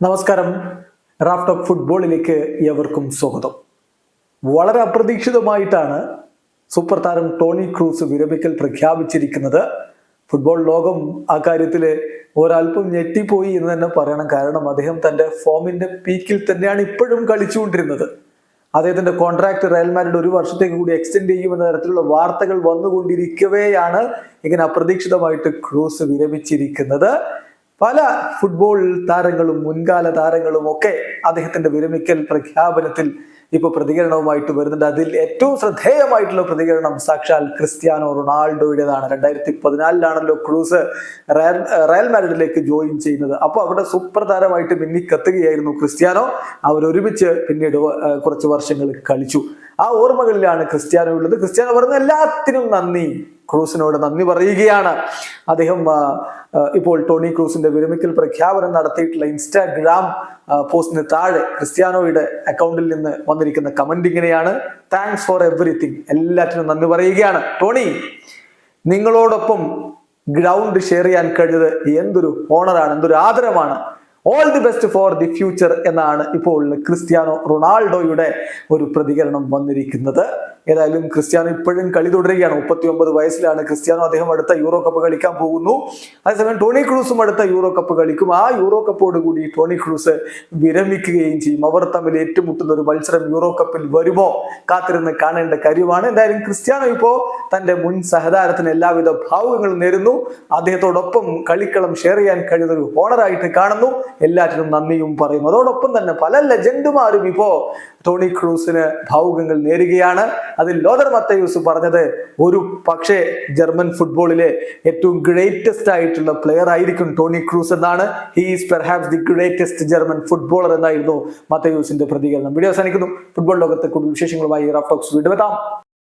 നമസ്കാരം. Raf talk ഫുട്ബോളിലേക്ക് ഏവർക്കും സ്വാഗതം. വളരെ അപ്രതീക്ഷിതമായിട്ടാണ് സൂപ്പർ താരം ടോണി ക്രൂസ് വിരമിക്കൽ പ്രഖ്യാപിച്ചിരിക്കുന്നത്. ഫുട്ബോൾ ലോകം ആ കാര്യത്തിൽ ഒരല്പം ഞെട്ടിപ്പോയി എന്ന് തന്നെ പറയണം. കാരണം അദ്ദേഹം തന്റെ ഫോമിന്റെ പീക്കിൽ തന്നെയാണ് ഇപ്പോഴും കളിച്ചുകൊണ്ടിരുന്നത്. അദ്ദേഹത്തിന്റെ കോൺട്രാക്ട് റയൽ മാഡ്രിഡ് ഒരു വർഷത്തേക്ക് കൂടി എക്സ്റ്റെൻഡ് ചെയ്യുമെന്ന തരത്തിലുള്ള വാർത്തകൾ വന്നുകൊണ്ടിരിക്കവെയാണ് ഇങ്ങനെ അപ്രതീക്ഷിതമായിട്ട് ക്രൂസ് വിരമിച്ചിരിക്കുന്നത്. പല ഫുട്ബോൾ താരങ്ങളും മുൻകാല താരങ്ങളും ഒക്കെ അദ്ദേഹത്തിന്റെ വിരമിക്കൽ പ്രഖ്യാപനത്തിൽ ഇപ്പൊ പ്രതികരണവുമായിട്ട് വരുന്നുണ്ട്. അതിൽ ഏറ്റവും ശ്രദ്ധേയമായിട്ടുള്ള പ്രതികരണം സാക്ഷാൽ ക്രിസ്ത്യാനോ റൊണാൾഡോയുടേതാണ്. 2014 ക്രൂസ് റയൽ മാഡ്രിഡിലേക്ക് ജോയിൻ ചെയ്യുന്നത്. അപ്പോൾ അവിടെ സൂപ്പർ താരമായിട്ട് മിന്നിക്കത്തുകയായിരുന്നു ക്രിസ്ത്യാനോ. അവരൊരുമിച്ച് പിന്നീട് കുറച്ച് വർഷങ്ങൾ കളിച്ചു. ആ ഓർമ്മകളിലാണ് ക്രിസ്ത്യാനോ ഉള്ളത്. ക്രിസ്ത്യാനോ പറഞ്ഞ എല്ലാത്തിനും നന്ദി, ക്രൂസിനോട് നന്ദി പറയുകയാണ്. അദ്ദേഹം ഇപ്പോൾ ടോണി ക്രൂസിന്റെ വിരമിക്കൽ പ്രഖ്യാപനം നടത്തിയിട്ടുള്ള ഇൻസ്റ്റാഗ്രാം പോസ്റ്റിന് താഴെ ക്രിസ്ത്യാനോയുടെ അക്കൗണ്ടിൽ നിന്ന് വന്നിരിക്കുന്ന കമന്റ് ഇങ്ങനെയാണ്: താങ്ക്സ് ഫോർ എവറിത്തിങ്, എല്ലാറ്റിനും നന്ദി പറയുകയാണ്. ടോണി, നിങ്ങളോടൊപ്പം ഗ്രൗണ്ട് ഷെയർ ചെയ്യാൻ കഴിഞ്ഞത് എന്തൊരു ഓണറാണ്, എന്തൊരു ആദരമാണ്. All the best for the future എന്നാണ് ഇപ്പോൾ ക്രിസ്ത്യാനോ റൊണാൾഡോയുടെ ഒരു പ്രതികരണം വന്നിരിക്കുന്നത്. ഏതായാലും ക്രിസ്ത്യാനോ ഇപ്പോഴും കളി തുടരുകയാണ്. 39 വയസ്സിലാണ് ക്രിസ്ത്യാനോ. അദ്ദേഹം അടുത്ത യൂറോ കപ്പ് കളിക്കാൻ പോകുന്നു. അതേസമയം ടോണി ക്രൂസും അടുത്ത യൂറോ കപ്പ് കളിക്കും. ആ യൂറോ കപ്പോട് കൂടി ടോണി ക്രൂസ് വിരമിക്കുകയും ചെയ്യും. അവർ തമ്മിൽ ഏറ്റുമുട്ടുന്ന ഒരു മത്സരം യൂറോ കപ്പിൽ വരുമോ കാത്തിരുന്ന് കാണേണ്ട കാര്യമാണ്. എന്തായാലും ക്രിസ്ത്യാനോ ഇപ്പോ തന്റെ മുൻ സഹതാരത്തിന് എല്ലാവിധ ഭാവുകങ്ങളും നേരുന്നു. അദ്ദേഹത്തോടൊപ്പം കളിക്കളം ഷെയർ ചെയ്യാൻ കഴിയുന്ന ഒരു ഓണറായിട്ട് കാണുന്നു. എല്ലാറ്റിനും നന്ദിയും പറയുന്നു. അതോടൊപ്പം തന്നെ പല ലെജൻഡുമാരും ഇപ്പോ ടോണി ക്രൂസിന് ഭാവുകങ്ങൾ നേരുകയാണ്. അതിൽ ലോതർ മത്തയൂസ് പറഞ്ഞത് ഒരു പക്ഷേ ജർമ്മൻ ഫുട്ബോളിലെ ഏറ്റവും ഗ്രേറ്റസ്റ്റ് ആയിട്ടുള്ള പ്ലെയർ ആയിരിക്കും ടോണി ക്രൂസ് എന്നാണ്. He is perhaps the greatest German footballer എന്നായിരുന്നു മത്തയൂസിന്റെ പ്രതികരണം. വീഡിയോ അവസാനിക്കുന്നു. ഫുട്ബോൾ ലോകത്തെ കൂടുതൽ വിശേഷങ്ങളുമായി റാഫ് ടോക്സ് വീണ്ടും എത്താം.